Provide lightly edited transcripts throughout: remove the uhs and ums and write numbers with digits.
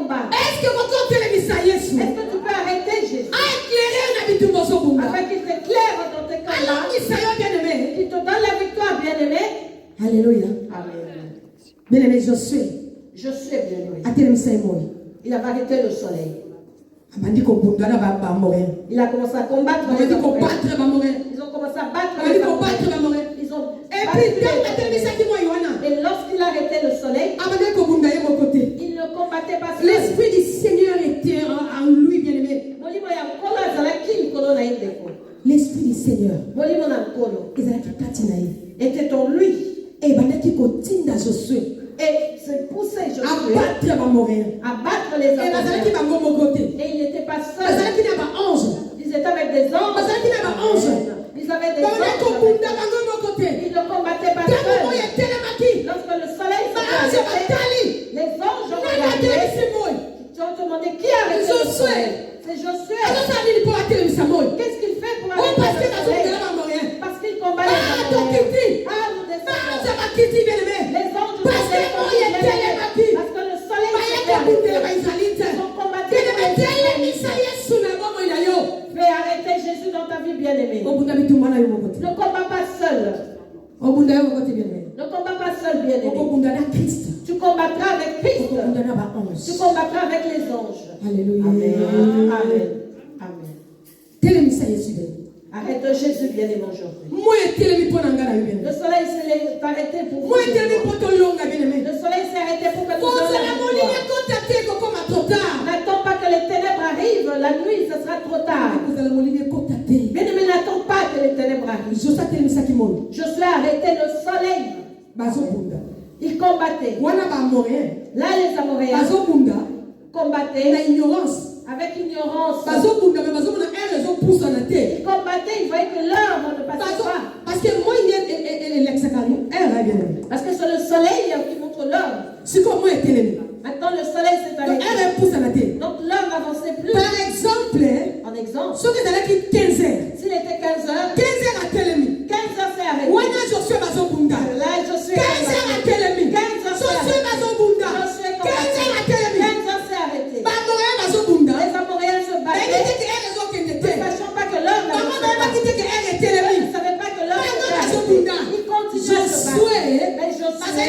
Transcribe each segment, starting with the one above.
combat. Est-ce que tu peux arrêter Jésus? Afin qu'il t'éclaire dans tes combats. Qu'il te donne la victoire, bien-aimé. Alléluia. Amen. Bien-aimé, Josué. Josué, bien-aimé. Il a arrêté le soleil. Il a commencé à combattre les Amoréens. Ils ont commencé à battre les Amoréens. Ils ont et lorsqu'il a arrêté le soleil, il ne combattait pas seul. L'Esprit du Seigneur était en lui, bien-aimé. L'Esprit du Seigneur était en lui. Et Josué. Et c'est poussé Josué à battre les Amoréens. Et il n'était pas seul. Ils étaient avec des anges. Ils avaient des anges. Ils ne combattaient pas seul. Lorsque le soleil s'est arrêté, les anges ont regardé. Ils ont demandé qui a arrêté le soleil. C'est Josué. Qu'est-ce qu'il fait pour arrêter le soleil? Parce qu'il combat les Amoréens. Nous descendons. Les anges nous descendent. Parce que le soleil s'est arrêté. Ils ont combattu Fais arrêter Jésus dans ta vie, bien-aimé. Ne combat pas seul. Ne combat pas seul, bien-aimé. Tu combattras avec Christ. Tu combattras avec les anges. Alléluia. Amen. Amen. Amen. Arrête Jésus, bien-aimé, aujourd'hui. Le soleil s'est arrêté pour vous. Le soleil s'est arrêté pour que nous n'attends pas que les ténèbres arrivent. La nuit, ce sera trop tard. Bien-aimé, n'attends pas que les ténèbres arrivent. Josué a arrêté le soleil. Il combattait. Là, les Amoréens combattaient avec ignorance. Ils combattaient, ils voyaient que l'heure ne passait pas. Parce que c'est le soleil qui montre l'heure. Maintenant, le soleil s'est arrêté. Donc l'heure n'avançait plus. Par exemple, en exemple, s'il était 15 heures, 15 heures s'est arrêté. Là, Josué 15 heures à quel ami? 15 heures s'est arrêté. 15 heures s'est arrêté. Les Amoréens se battaient. Ne sachant pas que l'heure n'avançait pas. Ils ne savaient pas que l'heure s'était arrêtée. Ils continuaient à se battre. Mais Josué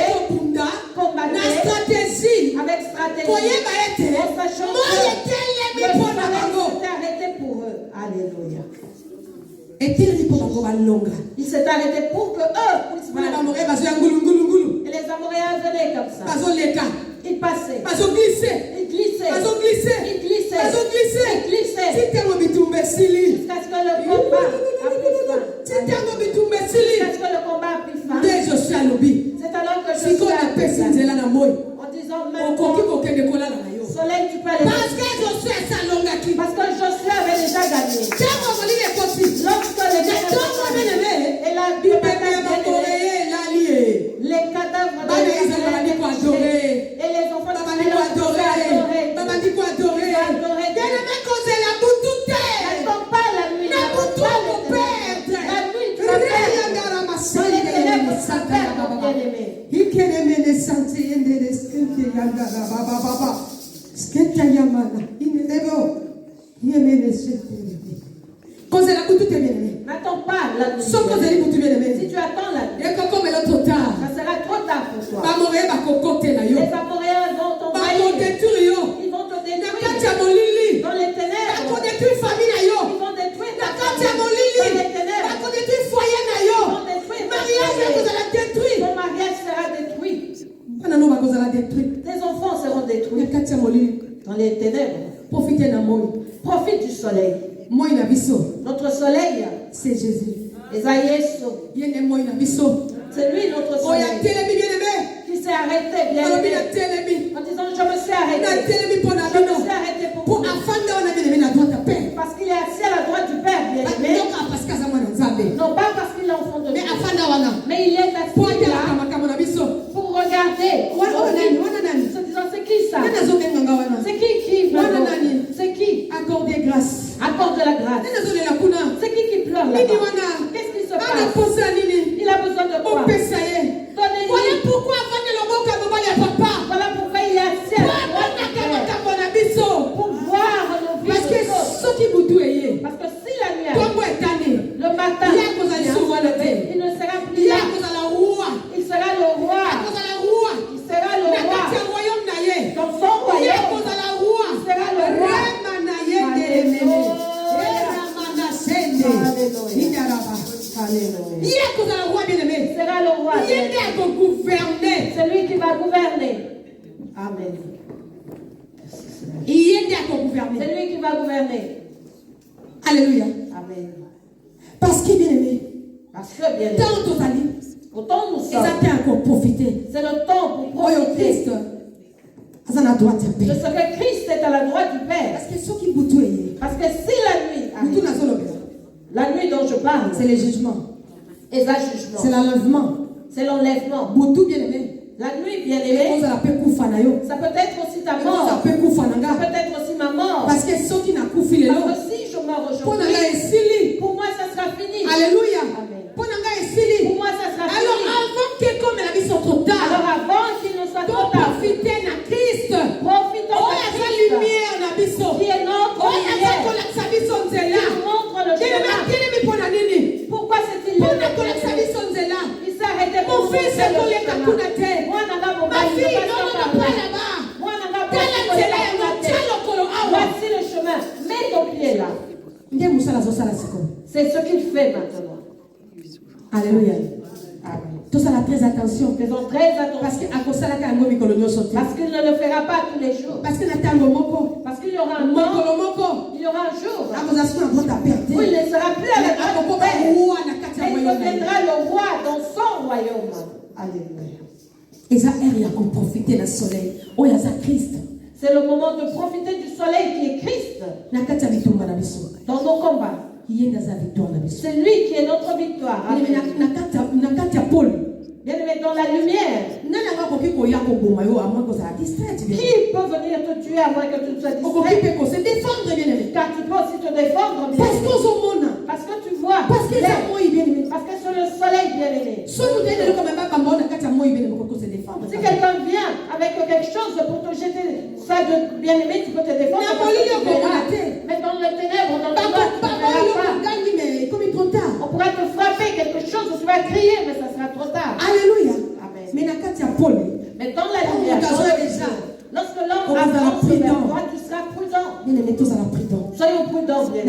combattait avec stratégie. En sachant que le soleil s'était arrêté pour eux. Alléluia. Il s'est arrêté pour que eux puissent marcher. Et les Amoréens venaient comme ça. Ils passaient. Ils glissaient. Jusqu'à ce que le combat a pris fin. Jusqu'à ce que le combat a pris fin. C'est alors que je suis en disant maintenant, soleil, tu peux aller. Parce que Josué avait déjà gagné. Lorsque et la Bible les cadavres et les enfants n'attends pas la nuit. La nuit, tu vas perdre. Dans les ténèbres, tu vas perdre, mon bien-aimé. N'attends pas la nuit. Si tu attends la nuit, ça sera trop tard pour toi. Les Amoréens vont t'envahir. Ils vont te détruire. Dans les ténèbres. Ils vont détruire ta famille. Dans les ténèbres. Ils vont détruire ton mariage sera détruit. Tes enfants seront détruits. Dans les ténèbres. Profite du soleil. Notre soleil, c'est Jésus. C'est lui notre soleil. Qui s'est arrêté, bien aimé. En disant, je me suis arrêté. Je me suis arrêté pour vous. Parce qu'il est assis à la droite du Père, bien aimé. Non pas parce qu'il est enfant de Dieu. Mais il est assis là pour regarder. Se disant, c'est qui ça? C'est qui c'est qui? Accorde grâce. Accorde la grâce. C'est qui pleure là-bas? Qu'est-ce qui se passe? Il a besoin de quoi? Donnez-lui. Voilà pourquoi il est assis à la droite du Père. Sera le roi. C'est lui qui va gouverner. Amen. C'est lui qui va gouverner. Alléluia. Amen. Parce qu'il est bien aimé. Parce que bien aimé. Autant nous sommes. C'est le temps pour profiter. De ce que Christ est à la droite du Père. Parce que si la nuit arrive, la nuit dont je parle, c'est le jugement. Et la jugement. C'est l'enlèvement. C'est l'enlèvement. La nuit, bien aimé, ça peut être aussi ta mort. Ça peut être aussi ma mort. Parce que ceux qui n'ont pas si je meurs aujourd'hui, pour moi ça sera fini. Alléluia. Amen. Pour moi ça sera fini. Alors avant qu'il ne soit trop tard, profitons de Christ, qui est notre lumière, qui montre le chemin. Pourquoi s'est-il levé? Il s'est arrêté pour mon fils est collé à Kunate. Ma fille, non, pas là-bas. Voici le chemin. Mets ton pied là. C'est ce qu'il fait maintenant. Alléluia. Amen. Tout ça, très attention. Faisons très attention. Parce qu'il ne le fera pas tous les jours. Parce qu'il y aura un temps, il y aura un jour où il ne sera plus avec notre Père. Et il deviendra le roi dans son royaume. Alléluia. C'est le moment de profiter du soleil qui est Christ dans nos combats. C'est lui qui est notre victoire. Bien aimé, dans la lumière. Qui peut venir te tuer à moins que tu ne sois distrait? Car tu peux aussi te défendre. Parce que tu vois. Parce que c'est le soleil, bien aimé. Si quelqu'un vient avec quelque chose pour te jeter ça de bien aimé, tu peux te défendre. Mais dans le ténèbre, dans le noir, tu ne verras pas. On pourra te frapper quelque chose, tu vas crier, mais ça sera trop tard. Alléluia. Amen. Mais dans la lumière, lorsque l'homme avance vers toi, tu seras prudent. Soyons prudents, bien.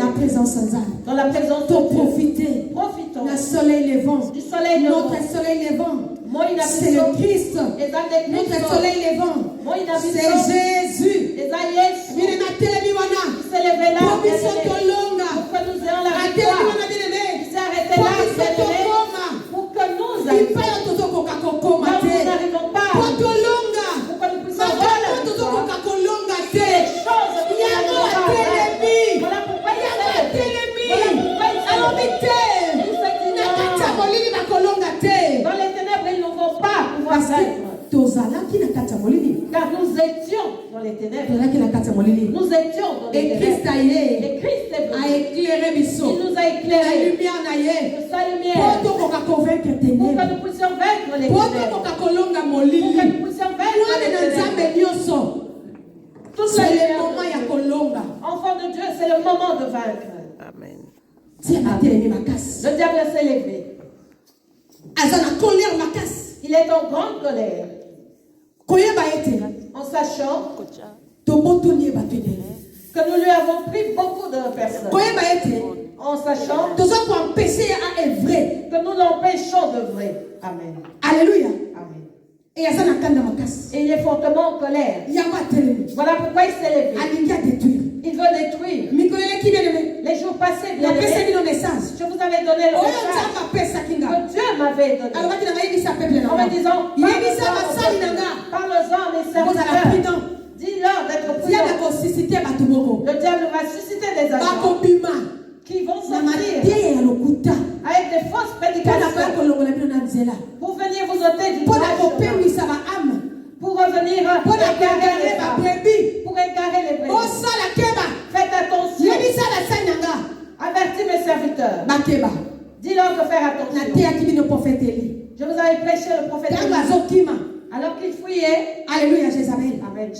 Dans la présence de Dieu. Profitons. Du soleil levant. Notre soleil levant. C'est le Christ. Notre soleil levant. C'est Jésus. Il s'est levé là. Pour que nous ayons la victoire. Il s'est arrêté là. Pour que nous n'arrivons pas. Pour que nous puissions voir la victoire. C'est les choses que nous n'arrivons pas. Voilà pourquoi il dans les ténèbres, ils ne vont pas pouvoir vaincre. Car nous étions dans les ténèbres. Nous étions dans les ténèbres. Et Christ est venu. Il nous a éclairés. De sa lumière. Pour que nous puissions vaincre les ténèbres. Pour que nous puissions vaincre les ténèbres. C'est le moment. Enfant de Dieu, c'est le moment de vaincre. Amen. Le diable s'est levé. Il est en grande colère. En sachant que nous lui avons pris beaucoup de personnes. En sachant que nous l'empêchons d'œuvrer. Amen. Alléluia. Amen. Et il est fortement en colère. Voilà pourquoi il s'est levé. Il veut détruire. Les jours passés, bien aimés, je vous avais donné le message que Dieu m'avait donné. En me disant, parle-en à mes serviteurs. Dis-leur d'être prudents. Le diable va susciter des agents qui vont sortir avec des fausses prédications pour venir vous ôter du droit. Pour revenir pour égarer les brebis. Faites attention. Avertis mes serviteurs. Dis-leur de faire attention. Je vous avais prêché le prophète. Alors qu'il fouillait. Alléluia, Jézabel. Amen.